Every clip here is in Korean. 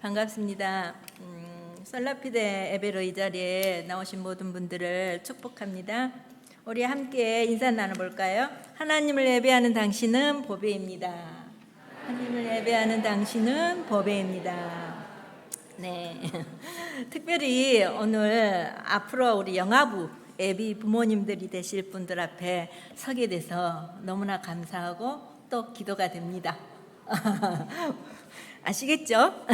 반갑습니다. 설라피데 예배로 이 자리에 나오신 모든 분들을 축복합니다. 우리 함께 인사 나눠볼까요? 하나님을 예배하는 당신은 보배입니다. 하나님을 예배하는 당신은 보배입니다. 네, 특별히 오늘 앞으로 우리 영아부 예비 부모님들이 되실 분들 앞에 서게 돼서 너무나 감사하고 또 기도가 됩니다. 아시겠죠?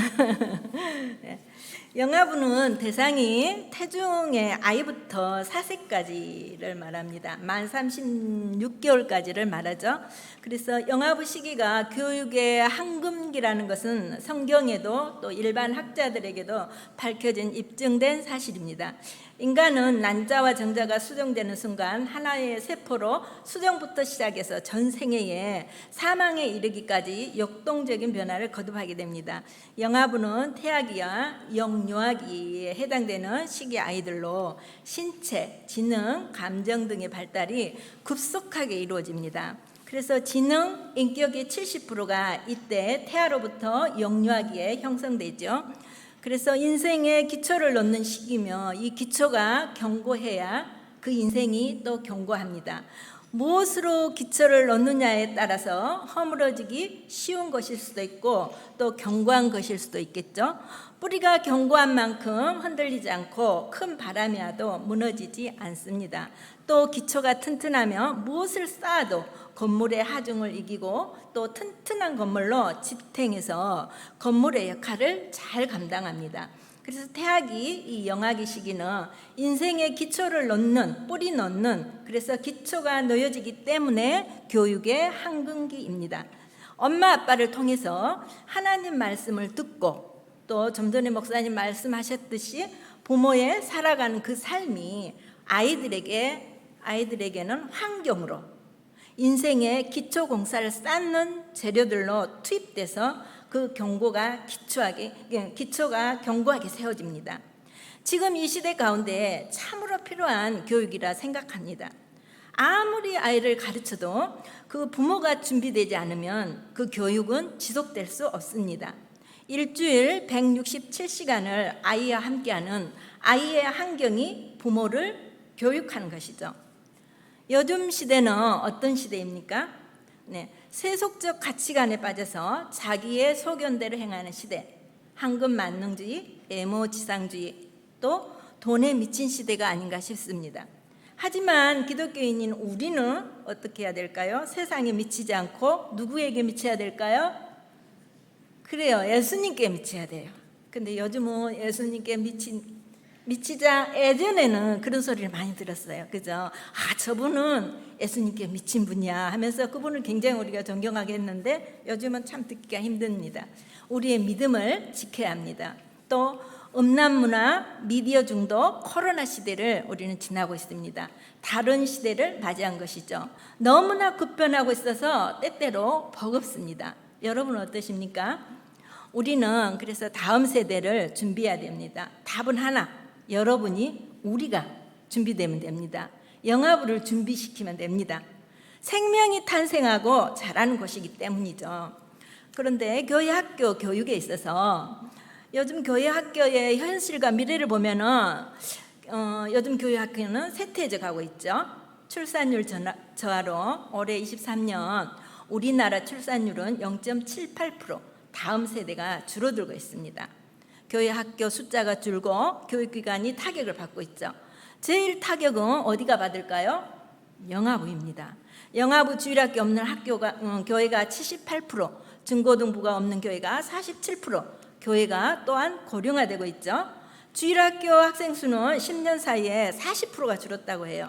영아부는 대상이 태중의 아이부터 4세까지를 말합니다. 만 36개월까지를 말하죠. 그래서 영아부 시기가 교육의 황금기라는 것은 성경에도 또 일반 학자들에게도 밝혀진 입증된 사실입니다. 인간은 난자와 정자가 수정되는 순간 하나의 세포로 수정부터 시작해서 전생애에 사망에 이르기까지 역동적인 변화를 거듭하게 됩니다. 영아부는 태아기와 영유아기에 해당되는 시기 아이들로 신체, 지능, 감정 등의 발달이 급속하게 이루어집니다. 그래서 지능, 인격의 70%가 이때 태아로부터 영유아기에 형성되죠. 그래서 인생의 기초를 놓는 시기며 이 기초가 견고해야 그 인생이 또 견고합니다. 무엇으로 기초를 놓느냐에 따라서 허물어지기 쉬운 것일 수도 있고 또 견고한 것일 수도 있겠죠. 뿌리가 견고한 만큼 흔들리지 않고 큰 바람이 와도 무너지지 않습니다. 또 기초가 튼튼하며 무엇을 쌓아도 건물의 하중을 이기고 또 튼튼한 건물로 지탱해서 건물의 역할을 잘 감당합니다. 그래서 태아기, 이 영아기 시기는 인생의 기초를 놓는, 뿌리 놓는, 그래서 기초가 놓여지기 때문에 교육의 황금기입니다. 엄마 아빠를 통해서 하나님 말씀을 듣고 또 좀 전에 목사님 말씀하셨듯이 부모의 살아가는 그 삶이 아이들에게는 환경으로 인생의 기초 공사를 쌓는 재료들로 투입돼서 그 기초가 견고하게 세워집니다. 지금 이 시대 가운데 참으로 필요한 교육이라 생각합니다. 아무리 아이를 가르쳐도 그 부모가 준비되지 않으면 그 교육은 지속될 수 없습니다. 일주일 167시간을 아이와 함께하는 아이의 환경이 부모를 교육하는 것이죠. 요즘 시대는 어떤 시대입니까? 세속적 가치관에 빠져서 자기의 소견대로 행하는 시대, 황금 만능주의, 애모지상주의, 또 돈에 미친 시대가 아닌가 싶습니다. 하지만 기독교인인 우리는 어떻게 해야 될까요? 세상에 미치지 않고 누구에게 미쳐야 될까요? 그래요, 예수님께 미쳐야 돼요. 근데 요즘은 예수님께 미치자, 예전에는 그런 소리를 많이 들었어요. 그죠? 저분은 예수님께 미친 분이야 하면서 그분을 굉장히 우리가 존경하게 했는데 요즘은 참 듣기가 힘듭니다. 우리의 믿음을 지켜야 합니다. 또 음란문화, 미디어 중독, 코로나 시대를 우리는 지나고 있습니다. 다른 시대를 맞이한 것이죠. 너무나 급변하고 있어서 때때로 버겁습니다. 여러분 어떠십니까? 우리는 그래서 다음 세대를 준비해야 됩니다. 답은 하나, 우리가 준비되면 됩니다. 영아부를 준비시키면 됩니다. 생명이 탄생하고 자라는 곳이기 때문이죠. 그런데 교회 학교 교육에 있어서 요즘 교회 학교의 현실과 미래를 보면은 요즘 교회 학교는 쇠퇴해 가고 있죠. 출산율 저하로 올해 23년 우리나라 출산율은 0.78%, 다음 세대가 줄어들고 있습니다. 교회 학교 숫자가 줄고 교육기관이 타격을 받고 있죠. 제일 타격은 어디가 받을까요? 영아부입니다. 영아부 주일학교 없는 교회가 78%, 중고등부가 없는 교회가 47%, 교회가 또한 고령화되고 있죠. 주일학교 학생 수는 10년 사이에 40%가 줄었다고 해요.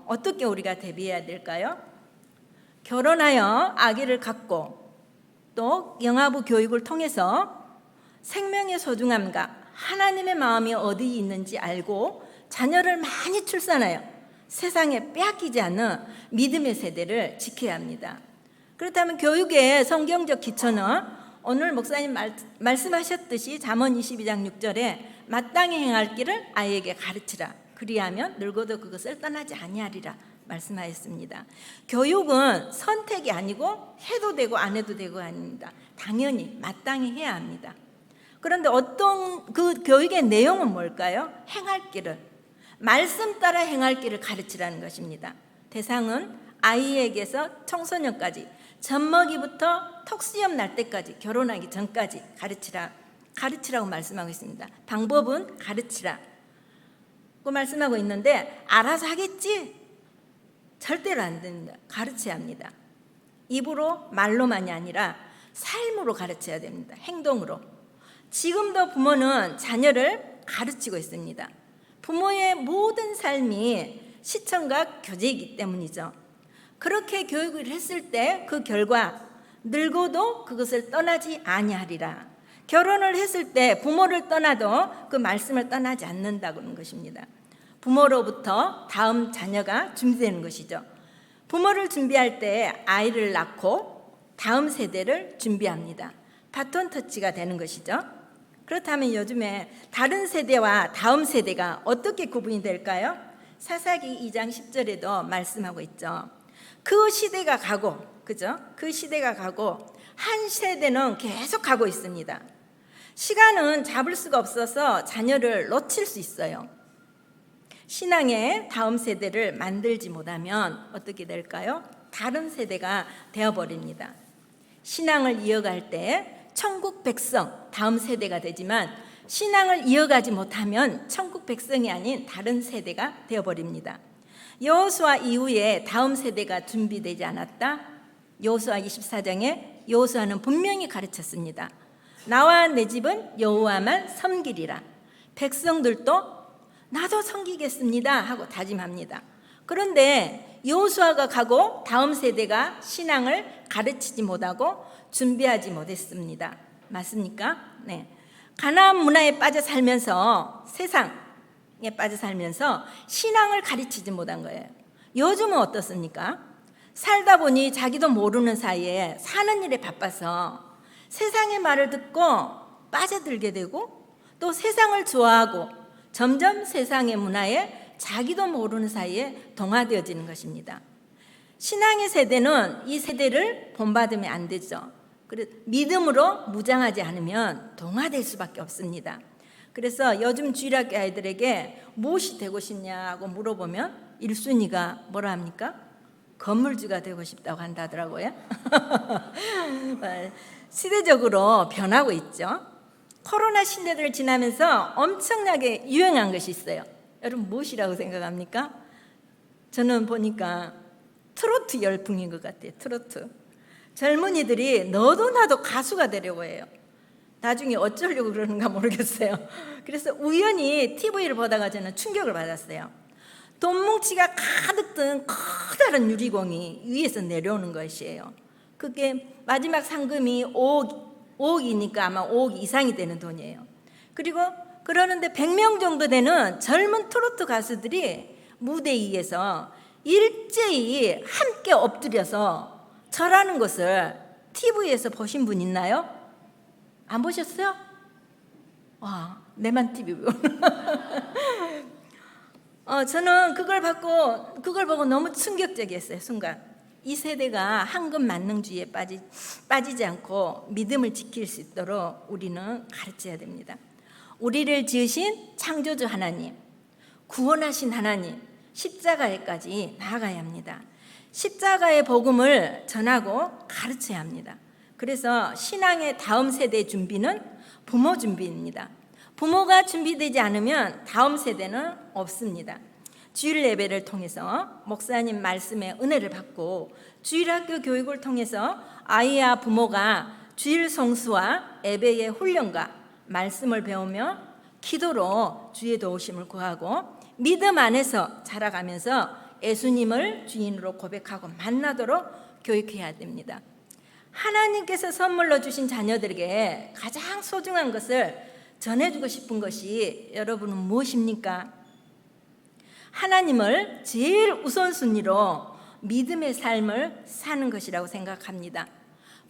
어떻게 우리가 대비해야 될까요? 결혼하여 아기를 갖고 또 영아부 교육을 통해서 생명의 소중함과 하나님의 마음이 어디 있는지 알고 자녀를 많이 출산하여 세상에 빼앗기지 않는 믿음의 세대를 지켜야 합니다. 그렇다면 교육의 성경적 기초는 오늘 목사님 말씀하셨듯이 잠언 22장 6절에 마땅히 행할 길을 아이에게 가르치라. 그리하면 늙어도 그것을 떠나지 아니하리라 말씀하였습니다. 교육은 선택이 아니고 해도 되고 안 해도 되고 아닙니다. 당연히 마땅히 해야 합니다. 그런데 어떤 그 교육의 내용은 뭘까요? 행할 길을, 말씀 따라 행할 길을 가르치라는 것입니다. 대상은 아이에게서 청소년까지, 젖먹이부터 턱수염 날 때까지, 결혼하기 전까지 가르치라고 말씀하고 있습니다. 방법은 가르치라 그 말씀하고 있는데, 알아서 하겠지? 절대로 안 됩니다. 가르쳐야 합니다. 입으로, 말로만이 아니라 삶으로 가르쳐야 됩니다. 행동으로. 지금도 부모는 자녀를 가르치고 있습니다. 부모의 모든 삶이 시청각 교제이기 때문이죠. 그렇게 교육을 했을 때 그 결과 늙어도 그것을 떠나지 아니하리라. 결혼을 했을 때 부모를 떠나도 그 말씀을 떠나지 않는다는 것입니다. 부모로부터 다음 자녀가 준비되는 것이죠. 부모를 준비할 때 아이를 낳고 다음 세대를 준비합니다. 바톤 터치가 되는 것이죠. 그렇다면 요즘에 다른 세대와 다음 세대가 어떻게 구분이 될까요? 사사기 2장 10절에도 말씀하고 있죠. 그 시대가 가고, 그죠? 그 시대가 가고 한 세대는 계속 가고 있습니다. 시간은 잡을 수가 없어서 자녀를 놓칠 수 있어요. 신앙의 다음 세대를 만들지 못하면 어떻게 될까요? 다른 세대가 되어버립니다. 신앙을 이어갈 때 천국 백성, 다음 세대가 되지만 신앙을 이어가지 못하면 천국 백성이 아닌 다른 세대가 되어버립니다. 여호수아 이후에 다음 세대가 준비되지 않았다? 여호수아 24장에 여호수아는 분명히 가르쳤습니다. 나와 내 집은 여호와만 섬기리라. 백성들도 나도 섬기겠습니다 하고 다짐합니다. 그런데 여호수아가 가고 다음 세대가 신앙을 가르치지 못하고 준비하지 못했습니다. 맞습니까? 네. 가나안 문화에 빠져 살면서, 세상에 빠져 살면서 신앙을 가르치지 못한 거예요. 요즘은 어떻습니까? 살다 보니 자기도 모르는 사이에 사는 일에 바빠서 세상의 말을 듣고 빠져들게 되고, 또 세상을 좋아하고 점점 세상의 문화에 자기도 모르는 사이에 동화되어지는 것입니다. 신앙의 세대는 이 세대를 본받으면 안 되죠. 믿음으로 무장하지 않으면 동화될 수밖에 없습니다. 그래서 요즘 주일학교 아이들에게 무엇이 되고 싶냐고 물어보면 1순위가 뭐라 합니까? 건물주가 되고 싶다고 한다더라고요. 시대적으로 변하고 있죠. 코로나 시대를 지나면서 엄청나게 유행한 것이 있어요. 여러분 무엇이라고 생각합니까? 저는 보니까 트로트 열풍인 것 같아요. 트로트. 젊은이들이 너도 나도 가수가 되려고 해요. 나중에 어쩌려고 그러는가 모르겠어요. 그래서 우연히 TV를 보다가 저는 충격을 받았어요. 돈뭉치가 가득 든 커다란 유리공이 위에서 내려오는 것이에요. 그게 마지막 상금이 5억이니까 아마 5억 이상이 되는 돈이에요. 그리고 그러는데 100명 정도 되는 젊은 트로트 가수들이 무대 위에서 일제히 함께 엎드려서 절하는 것을 TV에서 보신 분 있나요? 안 보셨어요? 와, 내만 TV 저는 그걸 보고 너무 충격적이었어요. 순간 이 세대가 황금 만능주의에 빠지지 않고 믿음을 지킬 수 있도록 우리는 가르쳐야 됩니다. 우리를 지으신 창조주 하나님, 구원하신 하나님, 십자가에까지 나아가야 합니다. 십자가의 복음을 전하고 가르쳐야 합니다. 그래서 신앙의 다음 세대 준비는 부모 준비입니다. 부모가 준비되지 않으면 다음 세대는 없습니다. 주일 예배를 통해서 목사님 말씀의 은혜를 받고 주일학교 교육을 통해서 아이와 부모가 주일 성수와 예배의 훈련과 말씀을 배우며 기도로 주의 도우심을 구하고 믿음 안에서 자라가면서 예수님을 주인으로 고백하고 만나도록 교육해야 됩니다. 하나님께서 선물로 주신 자녀들에게 가장 소중한 것을 전해주고 싶은 것이 여러분은 무엇입니까? 하나님을 제일 우선순위로 믿음의 삶을 사는 것이라고 생각합니다.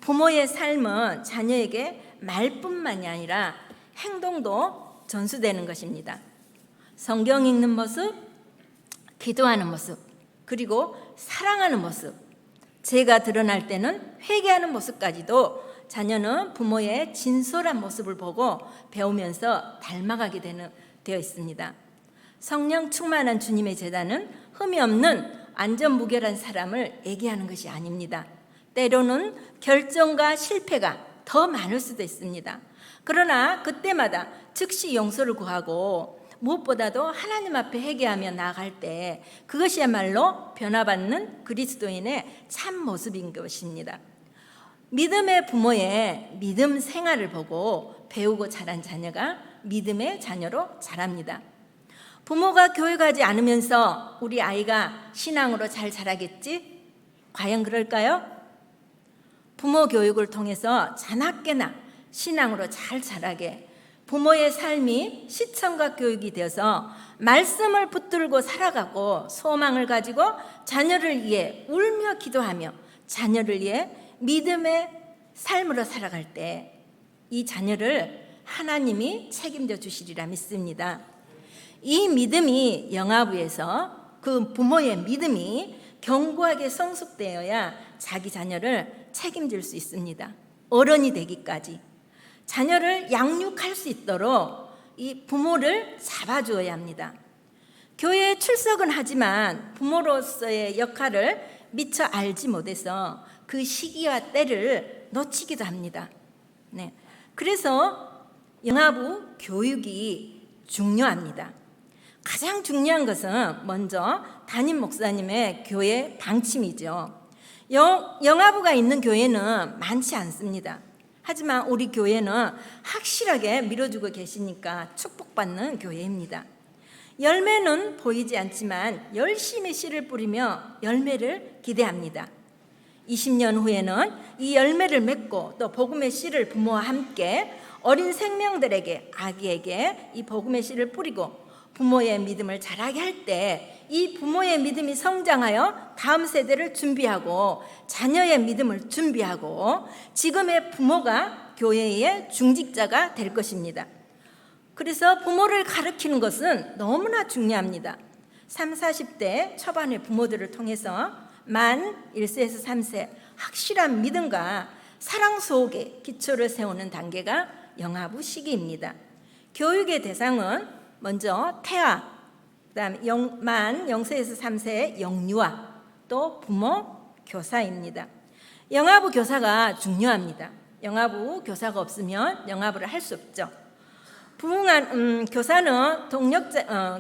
부모의 삶은 자녀에게 말뿐만이 아니라 행동도 전수되는 것입니다. 성경 읽는 모습, 기도하는 모습, 그리고 사랑하는 모습, 죄가 드러날 때는 회개하는 모습까지도 자녀는 부모의 진솔한 모습을 보고 배우면서 닮아가게 되어 있습니다. 성령 충만한 주님의 제자는 흠이 없는 안전무결한 사람을 얘기하는 것이 아닙니다. 때로는 결정과 실패가 더 많을 수도 있습니다. 그러나 그때마다 즉시 용서를 구하고 무엇보다도 하나님 앞에 회개하며 나아갈 때 그것이야말로 변화받는 그리스도인의 참 모습인 것입니다. 믿음의 부모의 믿음 생활을 보고 배우고 자란 자녀가 믿음의 자녀로 자랍니다. 부모가 교육하지 않으면서 우리 아이가 신앙으로 잘 자라겠지? 과연 그럴까요? 부모 교육을 통해서 자나깨나 신앙으로 잘 자라게 부모의 삶이 시청각 교육이 되어서 말씀을 붙들고 살아가고 소망을 가지고 자녀를 위해 울며 기도하며 자녀를 위해 믿음의 삶으로 살아갈 때 이 자녀를 하나님이 책임져 주시리라 믿습니다. 이 믿음이 영아부에서 그 부모의 믿음이 견고하게 성숙되어야 자기 자녀를 책임질 수 있습니다. 어른이 되기까지 자녀를 양육할 수 있도록 이 부모를 잡아주어야 합니다. 교회에 출석은 하지만 부모로서의 역할을 미처 알지 못해서 그 시기와 때를 놓치기도 합니다. 네. 그래서 영아부 교육이 중요합니다. 가장 중요한 것은 먼저 담임 목사님의 교회 방침이죠. 영아부가 있는 교회는 많지 않습니다. 하지만 우리 교회는 확실하게 밀어주고 계시니까 축복받는 교회입니다. 열매는 보이지 않지만 열심히 씨를 뿌리며 열매를 기대합니다. 20년 후에는 이 열매를 맺고 또 복음의 씨를 부모와 함께 어린 생명들에게 아기에게 이 복음의 씨를 뿌리고 부모의 믿음을 자라게 할 때 이 부모의 믿음이 성장하여 다음 세대를 준비하고 자녀의 믿음을 준비하고 지금의 부모가 교회의 중직자가 될 것입니다. 그래서 부모를 가르치는 것은 너무나 중요합니다. 30, 40대 초반의 부모들을 통해서 만 1세에서 3세 확실한 믿음과 사랑 속에 기초를 세우는 단계가 영아부 시기입니다. 교육의 대상은 먼저 태아, 그다음 만 0세에서 3세의 영유아, 또 부모, 교사입니다. 영아부 교사가 중요합니다. 영아부 교사가 없으면 영아부를 할 수 없죠. 부흥한 교사는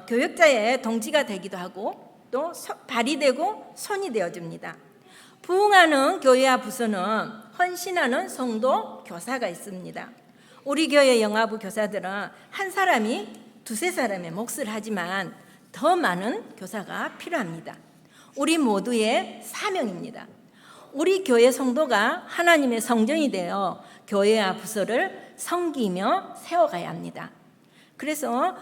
교역자의 동지가 되기도 하고 또 발이 되고 손이 되어줍니다. 부흥하는 교회와 부서는 헌신하는 성도 교사가 있습니다. 우리 교회 영아부 교사들은 한 사람이 두세 사람의 몫을 하지만 더 많은 교사가 필요합니다. 우리 모두의 사명입니다. 우리 교회 성도가 하나님의 성전이 되어 교회와 부서를 섬기며 세워가야 합니다. 그래서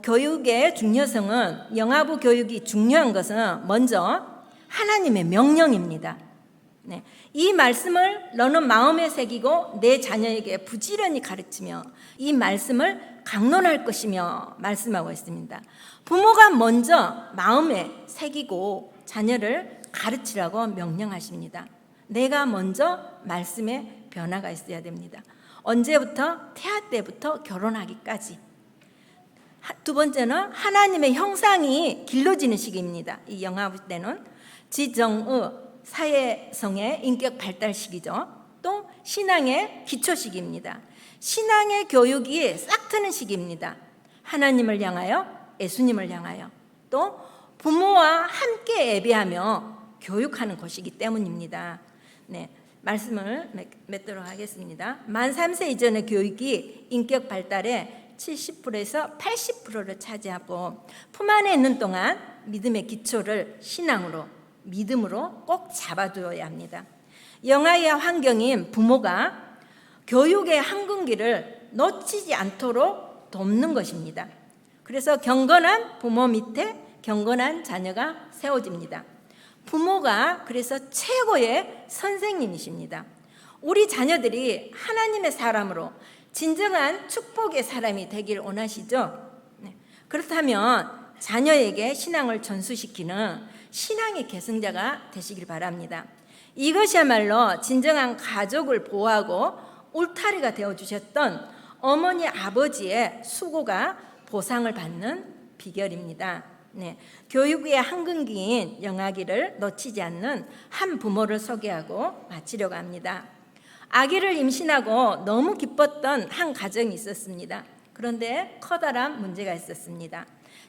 교육의 중요성은 영아부 교육이 중요한 것은 먼저 하나님의 명령입니다. 네. 이 말씀을 너는 마음에 새기고 내 자녀에게 부지런히 가르치며 이 말씀을 강론할 것이며 말씀하고 있습니다. 부모가 먼저 마음에 새기고 자녀를 가르치라고 명령하십니다. 내가 먼저 말씀에 변화가 있어야 됩니다. 언제부터? 태아 때부터 결혼하기까지. 두 번째는 하나님의 형상이 길러지는 시기입니다. 이 영아부 때는 지정의 사회성의 인격 발달 시기죠. 또 신앙의 기초 시기입니다. 신앙의 교육이 싹 트는 시기입니다. 하나님을 향하여, 예수님을 향하여, 또 부모와 함께 예배하며 교육하는 것이기 때문입니다. 네, 말씀을 맺도록 하겠습니다. 만 3세 이전의 교육이 인격 발달의 70%에서 80%를 차지하고 품 안에 있는 동안 믿음의 기초를 신앙으로, 믿음으로 꼭 잡아두어야 합니다. 영아의 환경인 부모가 교육의 한근기를 놓치지 않도록 돕는 것입니다. 그래서 경건한 부모 밑에 경건한 자녀가 세워집니다. 부모가 그래서 최고의 선생님이십니다. 우리 자녀들이 하나님의 사람으로 진정한 축복의 사람이 되길 원하시죠? 네. 그렇다면 자녀에게 신앙을 전수시키는 신앙의 계승자가 되시길 바랍니다. 이것이야말로 진정한 가족을 보호하고 울타리가 되어주셨던 어머니 아버지의 수고가 보상을 받는 비결입니다. 네, 교육의 한근기인 영아기를 놓치지 않는 한 부모를 소개하고 마치려고 합니다. 아기를 임신하고 너무 기뻤던 한 가정이 있었습니다. 그런데 커다란 문제가 있었습니다.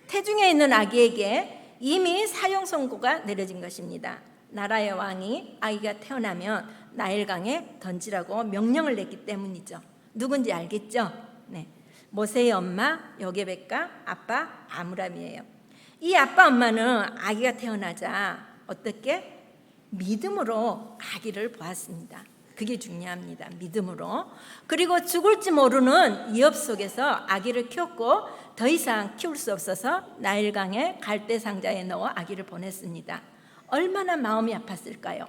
태중에 있는 아기에게 이미 사형 선고가 내려진 것입니다. 나라의 왕이 아기가 태어나면 나일강에 던지라고 명령을 냈기 때문이죠. 누군지 알겠죠? 네, 모세의 엄마 요게벳과 아빠 아므람이에요. 이 아빠 엄마는 아기가 태어나자 어떻게? 믿음으로 아기를 보았습니다. 그게 중요합니다. 믿음으로. 그리고 죽을지 모르는 위협 속에서 아기를 키웠고 더 이상 키울 수 없어서 나일강의 갈대 상자에 넣어 아기를 보냈습니다. 얼마나 마음이 아팠을까요?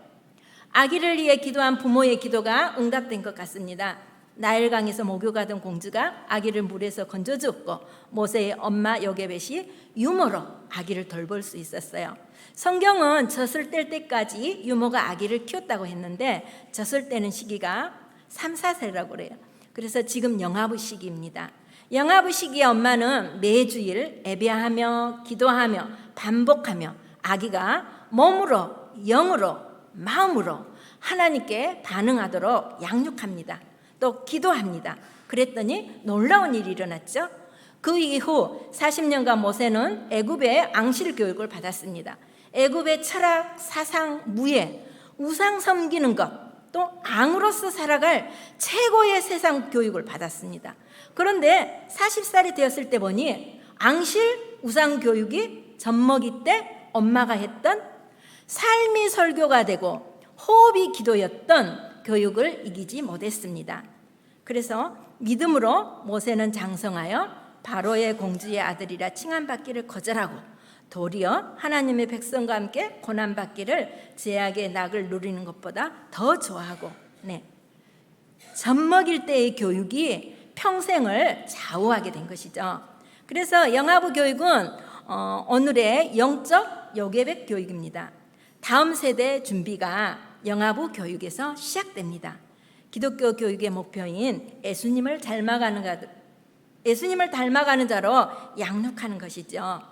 아기를 위해 기도한 부모의 기도가 응답된 것 같습니다. 나일강에서 목욕하던 공주가 아기를 물에서 건져주었고 모세의 엄마 요게벳이 유모로 아기를 돌볼 수 있었어요. 성경은 젖을 뗄 때까지 유모가 아기를 키웠다고 했는데 젖을 떼는 시기가 3, 4세라고 그래요. 그래서 지금 영아부 시기입니다. 영아부 시기의 엄마는 매주일 예배하며 기도하며 반복하며 아기가 몸으로 영으로 마음으로 하나님께 반응하도록 양육합니다. 또 기도합니다. 그랬더니 놀라운 일이 일어났죠. 그 이후 40년간 모세는 애굽의 앙실 교육을 받았습니다. 애굽의 철학, 사상, 무예, 우상 섬기는 것, 또 앙으로서 살아갈 최고의 세상 교육을 받았습니다. 그런데 40살이 되었을 때 보니 앙실 우상 교육이 젖먹이 때 엄마가 했던 삶이 설교가 되고 호흡이 기도였던 교육을 이기지 못했습니다. 그래서 믿음으로 모세는 장성하여 바로의 공주의 아들이라 칭함받기를 거절하고 도리어 하나님의 백성과 함께 고난받기를 제약의 낙을 누리는 것보다 더 좋아하고 젖먹일 때의 교육이 평생을 좌우하게 된 것이죠. 그래서 영아부 교육은 오늘의 영적 요게벳 교육입니다. 다음 세대 준비가 영아부 교육에서 시작됩니다. 기독교 교육의 목표인 예수님을 닮아가는 자로 양육하는 것이죠.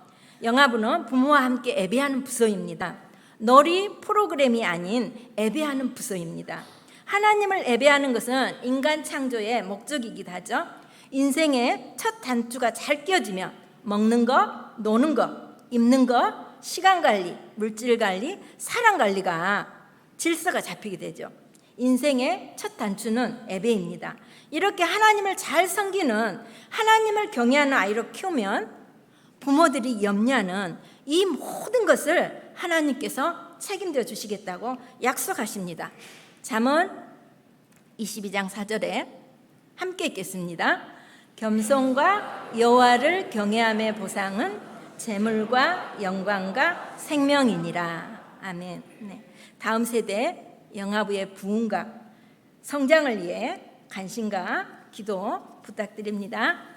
영아부는 부모와 함께 예배하는 부서입니다. 놀이 프로그램이 아닌 예배하는 부서입니다. 하나님을 예배하는 것은 인간 창조의 목적이기도 하죠. 인생의 첫 단추가 잘 끼워지면 먹는 거, 노는 거, 입는 거, 시간 관리, 물질 관리, 사랑 관리가 질서가 잡히게 되죠. 인생의 첫 단추는 예배입니다. 이렇게 하나님을 잘 섬기는 하나님을 경외하는 아이로 키우면 부모들이 염려하는 이 모든 것을 하나님께서 책임져 주시겠다고 약속하십니다. 잠언 22장 4절에 함께 읽겠습니다. 겸손과 여호와를 경외함의 보상은 재물과 영광과 생명이니라. 아멘. 다음 세대 영아부의 부흥과 성장을 위해 관심과 기도 부탁드립니다.